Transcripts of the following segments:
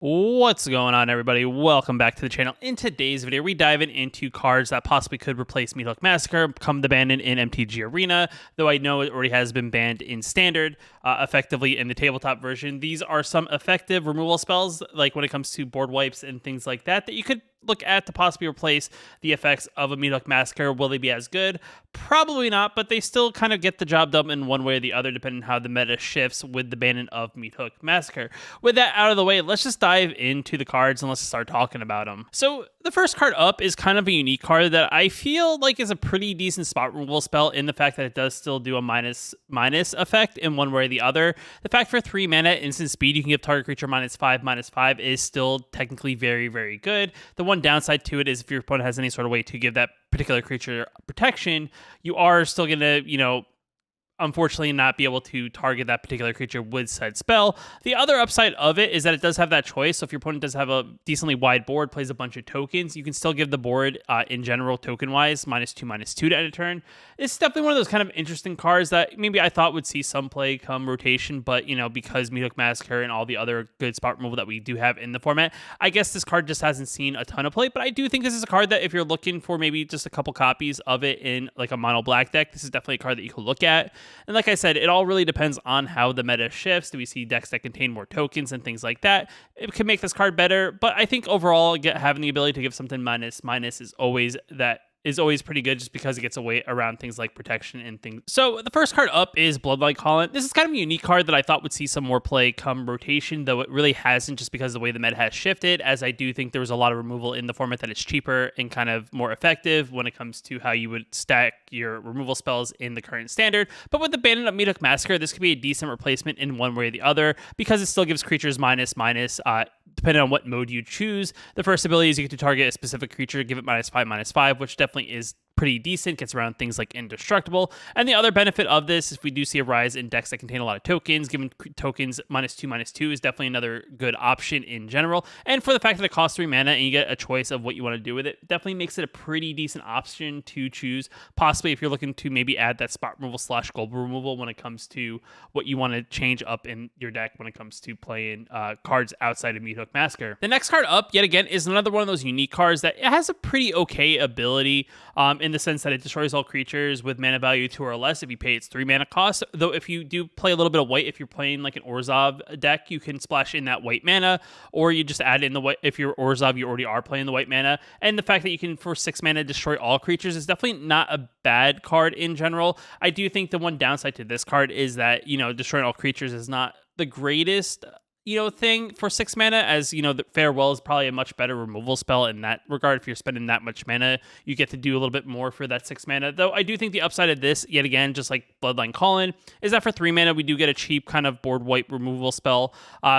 What's going on, everybody? Welcome back to the channel. In today's video, we dive into cards that possibly could replace Meathook Massacre, come to ban in MTG Arena, though I know it already has been banned in Standard, effectively in the tabletop version. These are some effective removal spells, like when it comes to board wipes and things like that, that you could look at to possibly replace the effects of a Meathook Massacre. Will they be as good? Probably not, but they still kind of get the job done in one way or the other, depending on how the meta shifts with the banning of Meathook Massacre. With that out of the way, let's just dive into the cards and let's start talking about them. So the first card up is kind of a unique card that I feel like is a pretty decent spot removal spell in the fact that it does still do a minus effect in one way or the other. The fact for 3 mana instant speed, you can give target creature -5/-5 is still technically very, very good. The one downside to it is if your opponent has any sort of way to give that particular creature protection, you are still going to, unfortunately not be able to target that particular creature with said spell. The other upside of it is that it does have that choice. So if your opponent does have a decently wide board, plays a bunch of tokens, you can still give the board in general token-wise -2/-2 to end a turn. It's definitely one of those kind of interesting cards that maybe I thought would see some play come rotation, but because Meathook Massacre and all the other good spot removal that we do have in the format, I guess this card just hasn't seen a ton of play. But I do think this is a card that if you're looking for maybe just a couple copies of it in like a mono black deck, this is definitely a card that you could look at. And like I said, it all really depends on how the meta shifts. Do we see decks that contain more tokens and things like that? It can make this card better, but I think overall, having the ability to give something minus is always pretty good just because it gets away around things like protection and things. So the first card up is Bloodline Colin. This is kind of a unique card that I thought would see some more play come rotation, though it really hasn't just because of the way the meta has shifted, as I do think there was a lot of removal in the format that is cheaper and kind of more effective when it comes to how you would stack your removal spells in the current Standard. But with the banning of Meathook Massacre, this could be a decent replacement in one way or the other because it still gives creatures minus, depending on what mode you choose. The first ability is you get to target a specific creature, give it -5/-5, which definitely is pretty decent, gets around things like indestructible. And the other benefit of this, if we do see a rise in decks that contain a lot of tokens, giving tokens -2/-2 is definitely another good option in general. And for the fact that it costs 3 mana and you get a choice of what you want to do with it, definitely makes it a pretty decent option to choose, possibly if you're looking to maybe add that spot removal / global removal when it comes to what you want to change up in your deck when it comes to playing cards outside of Meathook Massacre. The next card up, yet again, is another one of those unique cards that it has a pretty okay ability in the sense that it destroys all creatures with mana value 2 or less if you pay its 3 mana cost. Though if you do play a little bit of white, if you're playing like an Orzhov deck, you can splash in that white mana, or you just add in the white. If you're Orzhov, you already are playing the white mana. And the fact that you can, for 6 mana, destroy all creatures is definitely not a bad card in general. I do think the one downside to this card is that, destroying all creatures is not the greatest thing for 6 mana, as the Farewell is probably a much better removal spell in that regard. If you're spending that much mana, you get to do a little bit more for that 6 mana. Though I do think the upside of this, yet again, just like Bloodline Colin, is that for 3 mana, we do get a cheap kind of board wipe removal spell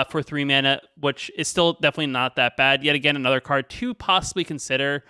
for 3 mana, which is still definitely not that bad. Yet again, another card to possibly consider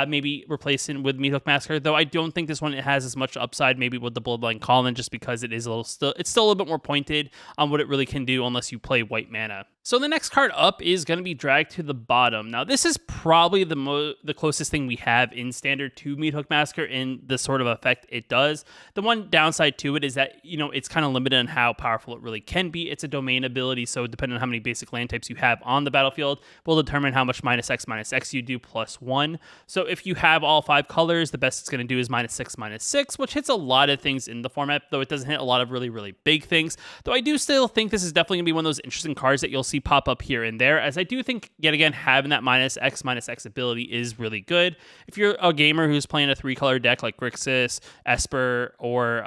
maybe replacing with Meathook Massacre, though I don't think this one has as much upside maybe with the Bloodline Colin, just because it's still a little bit more pointed on what it really can do unless you play white mana. So the next card up is going to be Dragged to the Bottom. Now, this is probably the closest thing we have in Standard to Meathook Massacre in the sort of effect it does. The one downside to it is that, it's kind of limited on how powerful it really can be. It's a domain ability, so depending on how many basic land types you have on the battlefield will determine how much -X/-X you do +1. So if you have all 5 colors, the best it's going to do is -6/-6, which hits a lot of things in the format, though it doesn't hit a lot of really, really big things. Though I do still think this is definitely going to be one of those interesting cards that you'll see pop up here and there, as I do think, yet again, having that -X/-X ability is really good. If you're a gamer who's playing a 3-color deck like Grixis, Esper, or,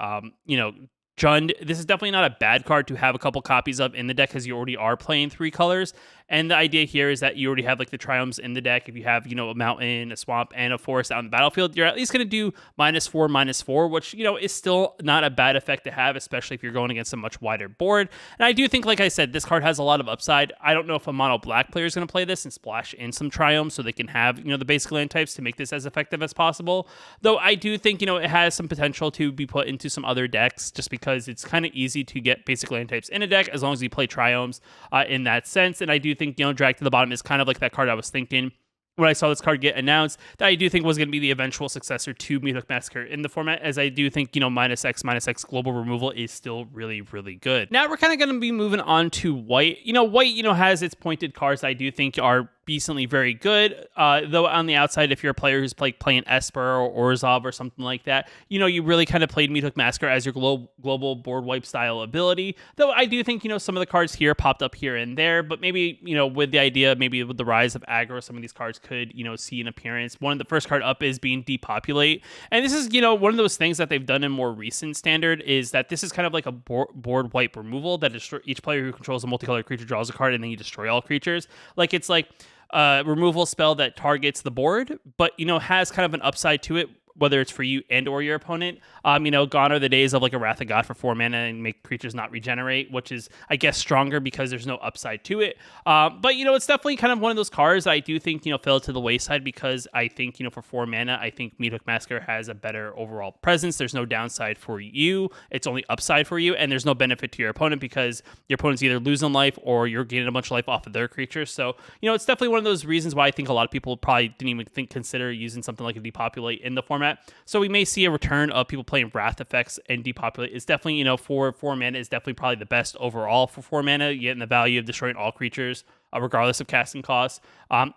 Jund, this is definitely not a bad card to have a couple copies of in the deck because you already are playing 3 colors. And the idea here is that you already have like the Triomes in the deck. If you have, a mountain, a swamp, and a forest out on the battlefield, you're at least going to do -4/-4, which, is still not a bad effect to have, especially if you're going against a much wider board. And I do think, like I said, this card has a lot of upside. I don't know if a mono black player is going to play this and splash in some Triomes so they can have, the basic land types to make this as effective as possible. Though I do think, it has some potential to be put into some other decks just because it's kind of easy to get basic land types in a deck as long as you play Triomes in that sense. And I do think, Drag to the Bottom is kind of like that card I was thinking. when I saw this card get announced, that I do think was going to be the eventual successor to Meathook Massacre in the format, as I do think, -X global removal is still really, really good. Now we're kind of going to be moving on to white. White, has its pointed cards that I do think are decently very good, though on the outside, if you're a player who's playing Esper or Orzhov or something like that, you really kind of played Meathook Massacre as your global board wipe style ability, though I do think, some of the cards here popped up here and there, but maybe, with the idea, maybe with the rise of aggro, some of these cards could, see an appearance. One of the first card up is being Depopulate, and this is, one of those things that they've done in more recent Standard, is that this is kind of like a board wipe removal that each player who controls a multicolor creature draws a card and then you destroy all creatures. It's like removal spell that targets the board, but has kind of an upside to it, whether it's for you and or your opponent. Gone are the days of like a Wrath of God for 4 mana and make creatures not regenerate, which is, I guess, stronger because there's no upside to it. But it's definitely kind of one of those cards I do think, fell to the wayside, because I think, for 4 mana, I think Meathook Massacre has a better overall presence. There's no downside for you. It's only upside for you, and there's no benefit to your opponent because your opponent's either losing life or you're gaining a bunch of life off of their creatures. So, it's definitely one of those reasons why I think a lot of people probably didn't even consider using something like a Depopulate in the format. So we may see a return of people playing Wrath effects and Depopulate. It's definitely, for 4 mana, is definitely probably the best overall for 4 mana, getting the value of destroying all creatures, regardless of casting costs.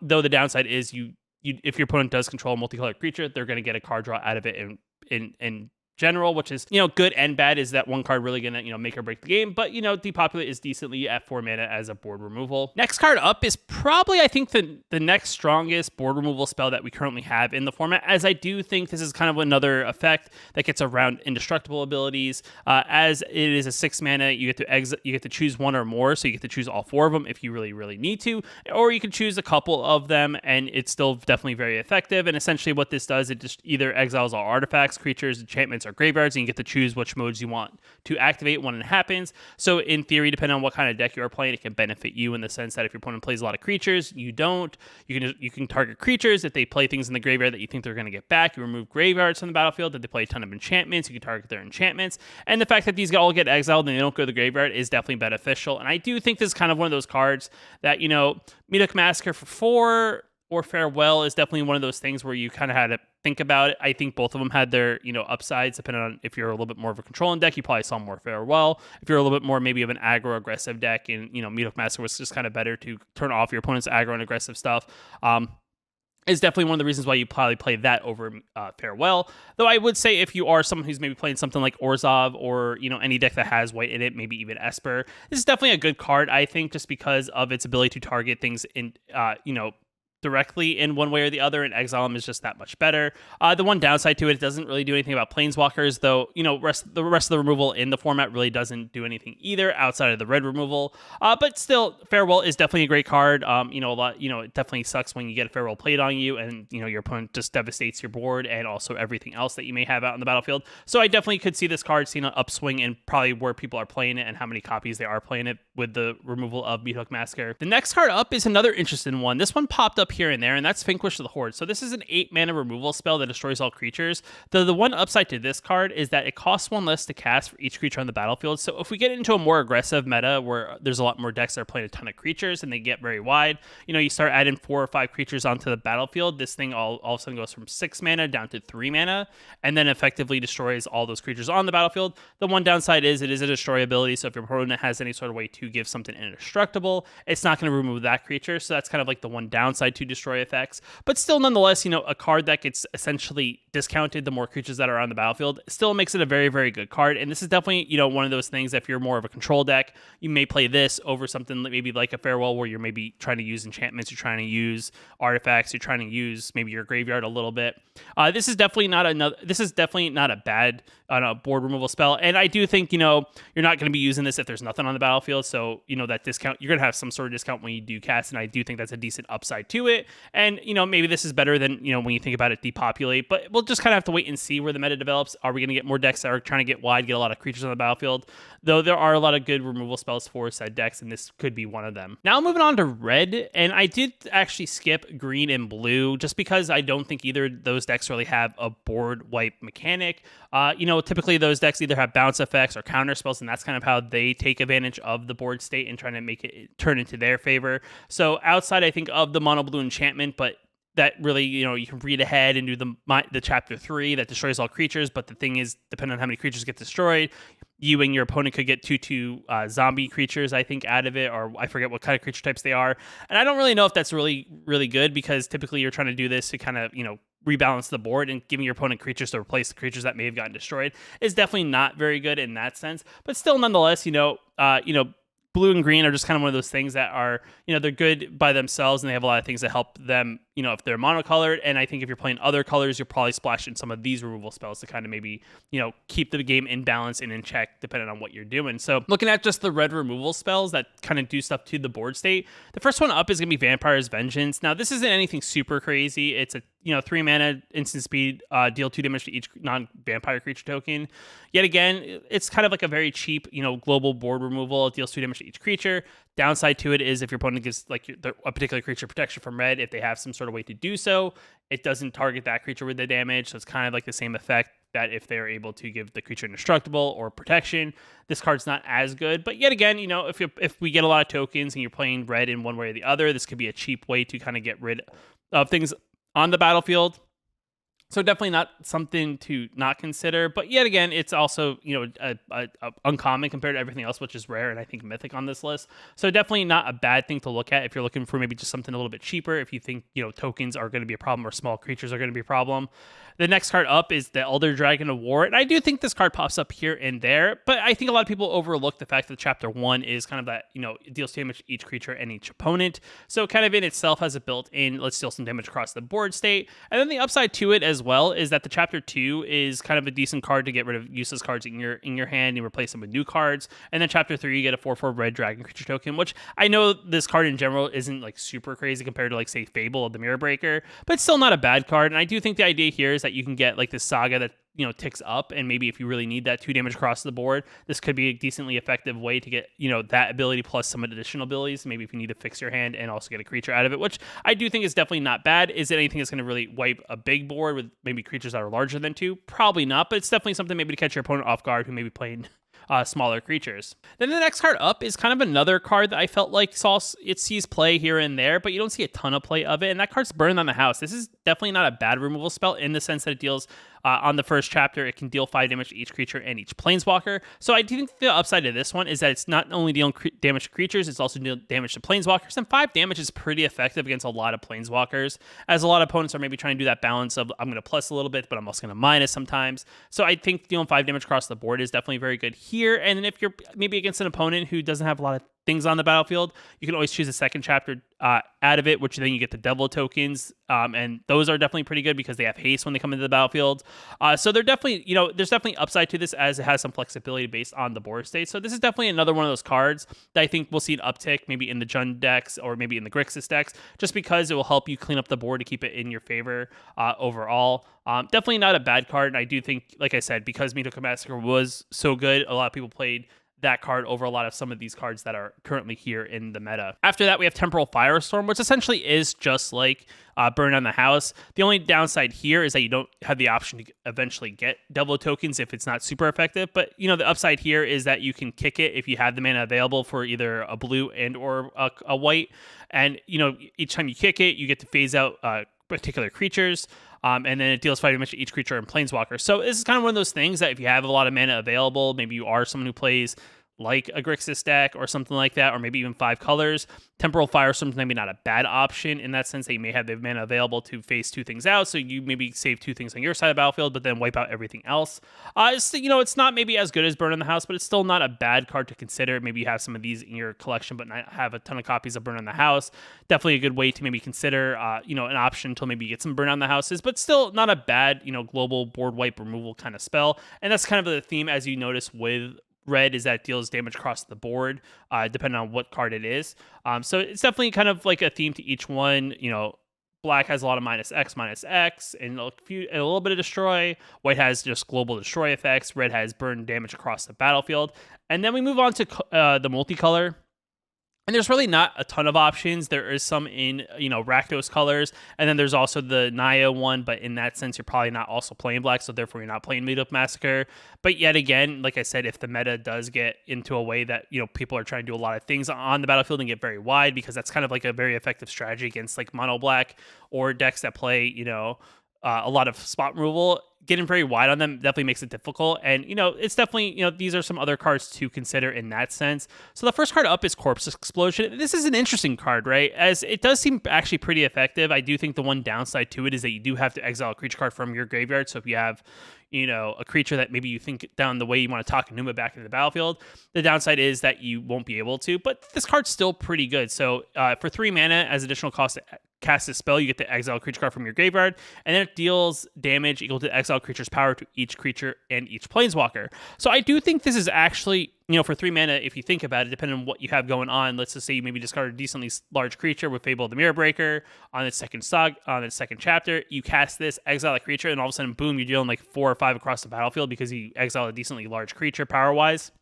Though the downside is if your opponent does control a multicolored creature, they're going to get a card draw out of it in general, which is, good and bad. Is that one card really gonna, make or break the game? But, Depopulate is decently at 4 mana as a board removal. Next card up is probably, I think, the next strongest board removal spell that we currently have in the format, as I do think this is kind of another effect that gets around indestructible abilities. As it is a 6 mana, you get to choose one or more, so you get to choose all 4 of them if you really, really need to, or you can choose a couple of them, and it's still definitely very effective. And essentially what this does, it just either exiles all artifacts, creatures, enchantments, or graveyards, and you get to choose which modes you want to activate when it happens. So in theory, depending on what kind of deck you are playing, it can benefit you in the sense that if your opponent plays a lot of creatures, you don't. You can target creatures. If they play things in the graveyard that you think they're going to get back, you remove graveyards from the battlefield. If they play a ton of enchantments, you can target their enchantments. And the fact that these all get exiled and they don't go to the graveyard is definitely beneficial. And I do think this is kind of one of those cards that, Meathook Massacre for 4 or Farewell is definitely one of those things where you kind of had to think about it. I think both of them had their, upsides, depending on if you're a little bit more of a controlling deck, you probably saw more Farewell. If you're a little bit more maybe of an aggro aggressive deck, and, Meathook Massacre was just kind of better to turn off your opponent's aggro and aggressive stuff. Is definitely one of the reasons why you probably play that over Farewell. Though I would say if you are someone who's maybe playing something like Orzhov or, any deck that has white in it, maybe even Esper, this is definitely a good card, I think, just because of its ability to target things in, directly in one way or the other, and Exile is just that much better. The one downside to it doesn't really do anything about Planeswalkers, though, the rest of the removal in the format really doesn't do anything either outside of the red removal. But still, Farewell is definitely a great card. It definitely sucks when you get a Farewell played on you and, your opponent just devastates your board and also everything else that you may have out in the battlefield. So I definitely could see this card seeing an upswing in probably where people are playing it and how many copies they are playing it with the removal of Meathook Massacre. The next card up is another interesting one. This one popped up here and there, and that's Vanquish the Horde. So this is an 8 mana removal spell that destroys all creatures. The one upside to this card is that it costs 1 less to cast for each creature on the battlefield. So if we get into a more aggressive meta where there's a lot more decks that are playing a ton of creatures and they get very wide, you start adding 4 or 5 creatures onto the battlefield, this thing all of a sudden goes from 6 mana down to 3 mana and then effectively destroys all those creatures on the battlefield. The one downside is it is a destroy ability, so if your opponent has any sort of way to give something indestructible, it's not going to remove that creature. So that's kind of like the one downside to destroy effects. But still, nonetheless, a card that gets essentially discounted the more creatures that are on the battlefield still makes it a very, very good card. And this is definitely, one of those things that if you're more of a control deck, you may play this over something maybe like a Farewell where you're maybe trying to use enchantments, you're trying to use artifacts, you're trying to use maybe your graveyard a little bit. This is definitely not a bad board removal spell. And I do think, you're not going to be using this if there's nothing on the battlefield. So, that discount, you're going to have some sort of discount when you do cast. And I do think that's a decent upside to it. And, maybe this is better than, when you think about it, Depopulate. But we'll just kind of have to wait and see where the meta develops. Are we going to get more decks that are trying to get wide, get a lot of creatures on the battlefield? Though there are a lot of good removal spells for said decks, and this could be one of them. Now moving on to red, and I did actually skip green and blue just because I don't think either of those decks really have a board wipe mechanic. Typically those decks either have bounce effects or counter spells, and that's kind of how they take advantage of the board state and trying to make it turn into their favor. So outside, I think, of the mono blue enchantment, but that really, you can read ahead and do the chapter 3 that destroys all creatures. But the thing is, depending on how many creatures get destroyed, you and your opponent could get two zombie creatures, I think, out of it, or I forget what kind of creature types they are. And I don't really know if that's really, really good, because typically you're trying to do this to kind of, rebalance the board, and giving your opponent creatures to replace the creatures that may have gotten destroyed is definitely not very good in that sense. But still, nonetheless, blue and green are just kind of one of those things that are, they're good by themselves, and they have a lot of things that help them, if they're monocolored. And I think if you're playing other colors, you're probably splashing some of these removal spells to kind of maybe, keep the game in balance and in check, depending on what you're doing. So looking at just the red removal spells that kind of do stuff to the board state, the first one up is going to be Vampire's Vengeance. Now, this isn't anything super crazy. It's a 3 mana instant speed, deal 2 damage to each non-vampire creature token. Yet again, it's kind of like a very cheap, global board removal. It deals 2 damage to each creature. Downside to it is if your opponent gets a particular creature protection from red, if they have some sort of way to do so, it doesn't target that creature with the damage. So it's kind of like the same effect that if they're able to give the creature indestructible or protection. This card's not as good. But yet again, if we get a lot of tokens and you're playing red in one way or the other, this could be a cheap way to kind of get rid of things on the battlefield. So definitely not something to not consider. But yet again, it's also, uncommon compared to everything else, which is rare and I think mythic on this list. So definitely not a bad thing to look at if you're looking for maybe just something a little bit cheaper, if you think, tokens are going to be a problem or small creatures are going to be a problem. The next card up is the Elder Dragon of War. And I do think this card pops up here and there, but I think a lot of people overlook the fact that chapter 1 is kind of that, it deals damage to each creature and each opponent. So kind of in itself has a built-in, let's deal some damage across the board state. And then the upside to it as well is that the chapter 2 is kind of a decent card to get rid of useless cards in your hand and replace them with new cards. And then chapter 3, you get a 4/4 red dragon creature token, which I know this card in general isn't like super crazy compared to like say Fable of the Mirror Breaker, but it's still not a bad card. And I do think the idea here is that you can get like this saga that ticks up, and maybe if you really need that 2 damage across the board, this could be a decently effective way to get that ability plus some additional abilities. Maybe if you need to fix your hand and also get a creature out of it, which I do think is definitely not bad. Is it anything that's going to really wipe a big board with maybe creatures that are larger than 2? Probably not, but it's definitely something maybe to catch your opponent off guard who may be playing smaller creatures. Then the next card up is kind of another card that I felt like it sees play here and there, but you don't see a ton of play of it, and that card's Burn on the House. This is definitely not a bad removal spell in the sense that it deals on the first chapter, it can deal 5 damage to each creature and each planeswalker. So I do think the upside of this one is that it's not only dealing damage to creatures, it's also dealing damage to planeswalkers. And 5 damage is pretty effective against a lot of planeswalkers, as a lot of opponents are maybe trying to do that balance of I'm going to plus a little bit, but I'm also going to minus sometimes. So I think dealing 5 damage across the board is definitely very good here. And then if you're maybe against an opponent who doesn't have a lot of things on the battlefield, you can always choose a second chapter out of it, which then you get the devil tokens, and those are definitely pretty good because they have haste when they come into the battlefield. So they're definitely, there's definitely upside to this as it has some flexibility based on the board state. So this is definitely another one of those cards that I think we'll see an uptick maybe in the Jund decks or maybe in the Grixis decks, just because it will help you clean up the board to keep it in your favor overall. Definitely not a bad card, and I do think, like I said, because MultiColor Massacre was so good, a lot of people played that card over a lot of some of these cards that are currently here in the meta. After that, we have Temporal Firestorm, which essentially is just like Burn on the House. The only downside here is that you don't have the option to eventually get devil tokens if it's not super effective. But, the upside here is that you can kick it if you have the mana available for either a blue and or a white. And, each time you kick it, you get to phase out particular creatures. And then it deals 5 damage to each creature and planeswalker. So this is kind of one of those things that if you have a lot of mana available, maybe you are someone who plays like a Grixis deck or something like that, or maybe even 5 colors, Temporal Firestorm is maybe not a bad option in that sense that you may have the mana available to phase 2 things out, so you maybe save 2 things on your side of the battlefield, but then wipe out everything else. It's not maybe as good as Burn on the House, but it's still not a bad card to consider. Maybe you have some of these in your collection, but not have a ton of copies of Burn on the House. Definitely a good way to maybe consider, an option until maybe you get some Burn on the Houses, but still not a bad, global board wipe removal kind of spell. And that's kind of the theme, as you notice with red, is that it deals damage across the board, depending on what card it is. So it's definitely kind of like a theme to each one. Black has a lot of -X, and a little bit of destroy. White has just global destroy effects. Red has burn damage across the battlefield. And then we move on to the multicolor. And there's really not a ton of options. There is some in, Rakdos colors, and then there's also the Naya one, but in that sense, you're probably not also playing black, so therefore you're not playing Meetup Massacre. But yet again, like I said, if the meta does get into a way that, people are trying to do a lot of things on the battlefield and get very wide, because that's kind of like a very effective strategy against like mono black or decks that play, a lot of spot removal. Getting very wide on them definitely makes it difficult. And, it's definitely, these are some other cards to consider in that sense. So the first card up is Corpse Explosion. This is an interesting card, right? As it does seem actually pretty effective. I do think the one downside to it is that you do have to exile a creature card from your graveyard. So if you have, a creature that maybe you think down the way you want to talk Numa back into the battlefield, the downside is that you won't be able to. But this card's still pretty good. So for 3 mana as additional cost to cast a spell, you get to exile a creature card from your graveyard, and then it deals damage equal to exile creature's power to each creature and each planeswalker. So I do think this is actually, for 3 mana, if you think about it, depending on what you have going on, let's just say you maybe discard a decently large creature with Fable of the Mirror Breaker on its second chapter, you cast this, exile a creature, and all of a sudden, boom, you're dealing like 4 or 5 across the battlefield because you exile a decently large creature power-wise.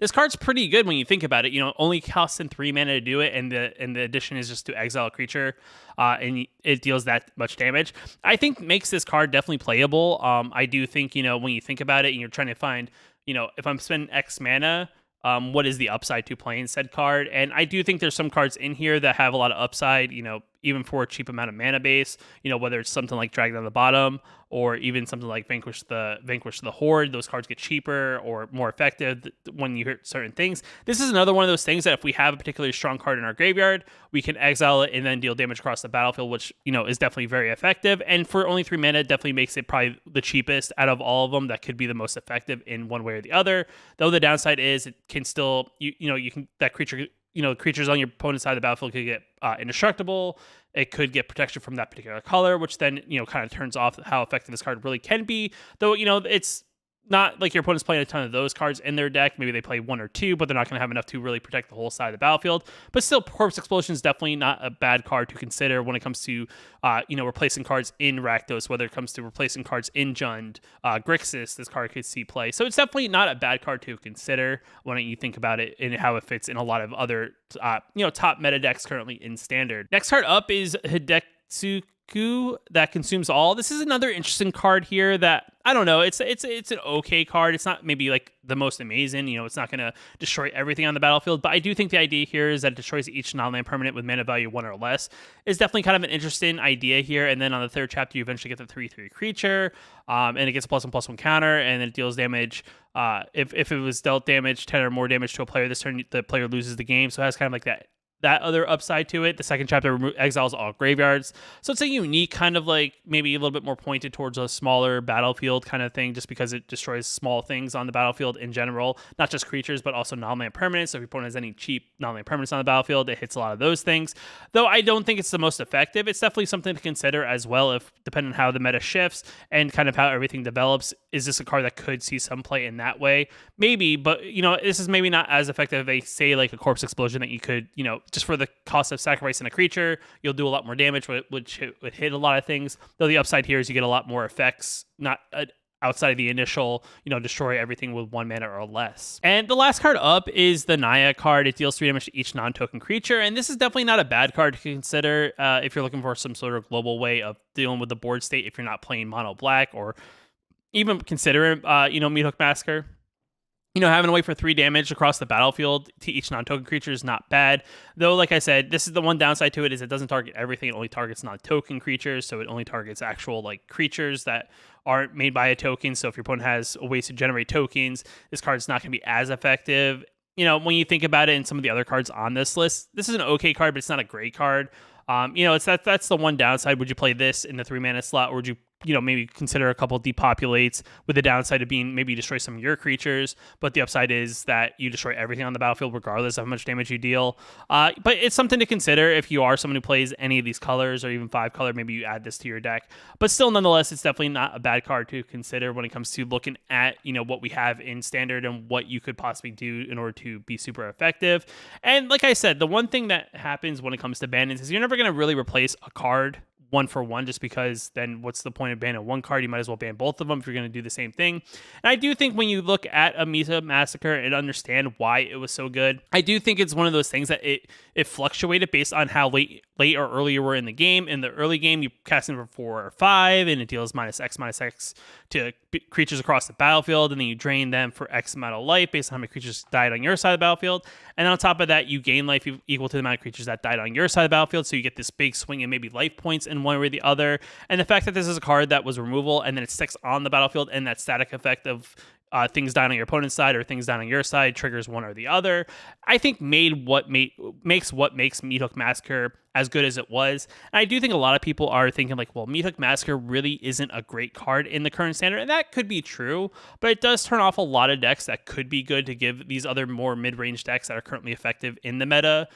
This card's pretty good when you think about it. Only costs in 3 mana to do it, and the addition is just to exile a creature, and it deals that much damage. I think makes this card definitely playable. I do think, when you think about it and you're trying to find, if I'm spending X mana, what is the upside to playing said card? And I do think there's some cards in here that have a lot of upside, even for a cheap amount of mana base, whether it's something like Dragon on the Bottom or even something like Vanquish the Horde. Those cards get cheaper or more effective when you hit certain things. This is another one of those things that if we have a particularly strong card in our graveyard, we can exile it and then deal damage across the battlefield, which, is definitely very effective. And for only 3 mana, it definitely makes it probably the cheapest out of all of them that could be the most effective in one way or the other. Though the downside is it can still, that creature, creatures on your opponent's side of the battlefield could get indestructible. It could get protection from that particular color, which then, kind of turns off how effective this card really can be. Though, it's not like your opponent's playing a ton of those cards in their deck. Maybe they play 1 or 2, but they're not going to have enough to really protect the whole side of the battlefield. But still, Corpse Explosion is definitely not a bad card to consider when it comes to, replacing cards in Rakdos, whether it comes to replacing cards in Jund, Grixis, this card could see play. So it's definitely not a bad card to consider when you think about it and how it fits in a lot of other, top meta decks currently in Standard. Next card up is Hidetsugu that consumes all. This is another interesting card here that I don't know. It's an okay card. It's not maybe like the most amazing. It's not going to destroy everything on the battlefield. But I do think the idea here is that it destroys each non-land permanent with mana value 1 or less. Is definitely kind of an interesting idea here. And then on the third chapter, you eventually get the 3/3 creature, and it gets a +1/+1 counter, and it deals damage. If it was dealt damage, 10 or more damage to a player this turn, the player loses the game. So it has kind of like that other upside to it. The second chapter exiles all graveyards. So it's a unique kind of like maybe a little bit more pointed towards a smaller battlefield kind of thing, just because it destroys small things on the battlefield in general, not just creatures, but also non-land permanents. So if your opponent has any cheap non-land permanents on the battlefield, it hits a lot of those things. Though I don't think it's the most effective. It's definitely something to consider as well, if depending on how the meta shifts and kind of how everything develops. Is this a card that could see some play in that way? Maybe, but this is maybe not as effective as say like a Corpse Explosion that you could, just for the cost of sacrificing a creature, you'll do a lot more damage, which would hit a lot of things. Though the upside here is you get a lot more effects, not outside of the initial, destroy everything with 1 mana or less. And the last card up is the Naya card. It deals 3 damage to each non-token creature, and this is definitely not a bad card to consider if you're looking for some sort of global way of dealing with the board state if you're not playing mono black, or even considering, Meathook Massacre. Having a way for 3 damage across the battlefield to each non-token creature is not bad. Though, like I said, this is the one downside to it, is it doesn't target everything. It only targets non-token creatures, so it only targets actual like creatures that aren't made by a token. So if your opponent has ways to generate tokens, this card's not going to be as effective. When you think about it in some of the other cards on this list, this is an okay card, but it's not a great card. It's that's the one downside. Would you play this in the 3 mana slot, or would you maybe consider a couple depopulates, with the downside of being maybe you destroy some of your creatures, but the upside is that you destroy everything on the battlefield regardless of how much damage you deal. But it's something to consider if you are someone who plays any of these colors or even 5 color. Maybe you add this to your deck. But still, nonetheless, it's definitely not a bad card to consider when it comes to looking at what we have in Standard and what you could possibly do in order to be super effective. And like I said, the one thing that happens when it comes to bannings is you're never going to really replace a card one for one, just because then what's the point of banning one card? You might as well ban both of them if you're going to do the same thing. And I do think when you look at a Massacre and understand why it was so good, I do think it's one of those things that it fluctuated based on how late or early you were in the game. In the early game, you cast in for 4 or 5, and it deals -X to creatures across the battlefield, and then you drain them for X amount of life based on how many creatures died on your side of the battlefield. And then on top of that, you gain life equal to the amount of creatures that died on your side of the battlefield, so you get this big swing in maybe life points in one way or the other. And the fact that this is a card that was removal and then it sticks on the battlefield, and that static effect of things dying on your opponent's side or things dying on your side triggers one or the other, I think makes Meathook Massacre as good as it was. And I do think a lot of people are thinking like, well, Meathook Massacre really isn't a great card in the current standard, and that could be true, but it does turn off a lot of decks that could be good to give these other more mid-range decks that are currently effective in the meta.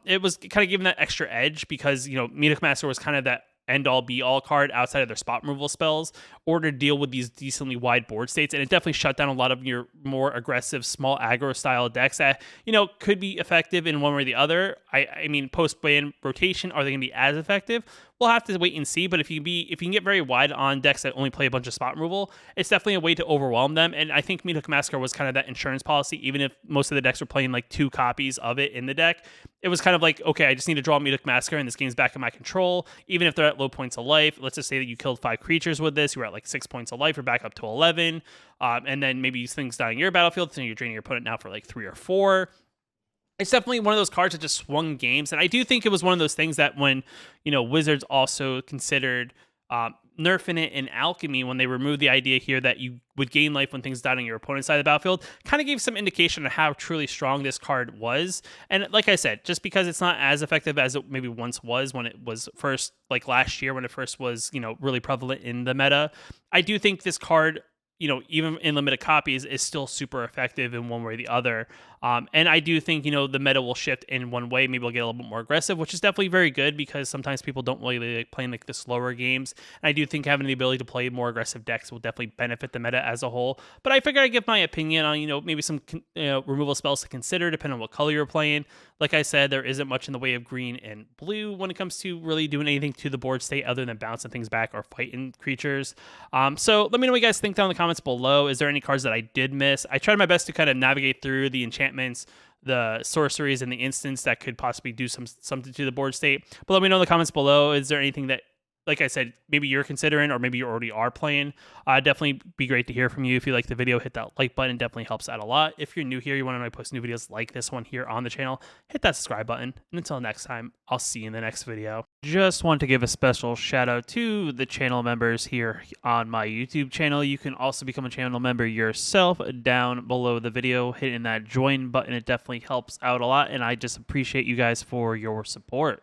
It was kind of giving that extra edge because, you know, Meathook Massacre was kind of that end-all be-all card outside of their spot removal spells, or to deal with these decently wide board states. And it definitely shut down a lot of your more aggressive small aggro style decks that, you know, could be effective in one way or the other. I mean, post-ban rotation, are they going to be as effective? We'll have to wait and see. But if you can get very wide on decks that only play a bunch of spot removal, it's definitely a way to overwhelm them. And I think Meathook Massacre was kind of that insurance policy. Even if most of the decks were playing like 2 copies of it in the deck, it was kind of like, okay, I just need to draw Meathook Massacre and this game's back in my control. Even if they're at low points of life, let's just say that you killed 5 creatures with this, you were at like 6 points of life, you're back up to 11. And then maybe things die on your battlefield, so you're draining your opponent now for like 3 or 4. It's definitely one of those cards that just swung games. And I do think it was one of those things that when, you know, Wizards also considered nerfing it in Alchemy, when they removed the idea here that you would gain life when things died on your opponent's side of the battlefield, kind of gave some indication of how truly strong this card was. And like I said, just because it's not as effective as it maybe once was when it was first, like last year when it first was, you know, really prevalent in the meta, I do think this card, you know, even in limited copies, is still super effective in one way or the other. And I do think, you know, the meta will shift in one way. Maybe we'll get a little bit more aggressive, which is definitely very good because sometimes people don't really like playing like the slower games. And I do think having the ability to play more aggressive decks will definitely benefit the meta as a whole. But I figured I'd give my opinion on, you know, maybe some removal spells to consider depending on what color you're playing. Like I said, there isn't much in the way of green and blue when it comes to really doing anything to the board state other than bouncing things back or fighting creatures. So let me know what you guys think down in the comments below. Is there any cards that I did miss? I tried my best to kind of navigate through the enchantments, the sorceries, and the instants that could possibly do something to the board state. But let me know in the comments below, is there anything that, like I said, maybe you're considering or maybe you already are playing? Definitely be great to hear from you. If you like the video, hit that like button. Definitely helps out a lot. If you're new here, you want to know I post new videos like this one here on the channel, hit that subscribe button. And until next time, I'll see you in the next video. Just want to give a special shout out to the channel members here on my YouTube channel. You can also become a channel member yourself down below the video, hitting that join button. It definitely helps out a lot, and I just appreciate you guys for your support.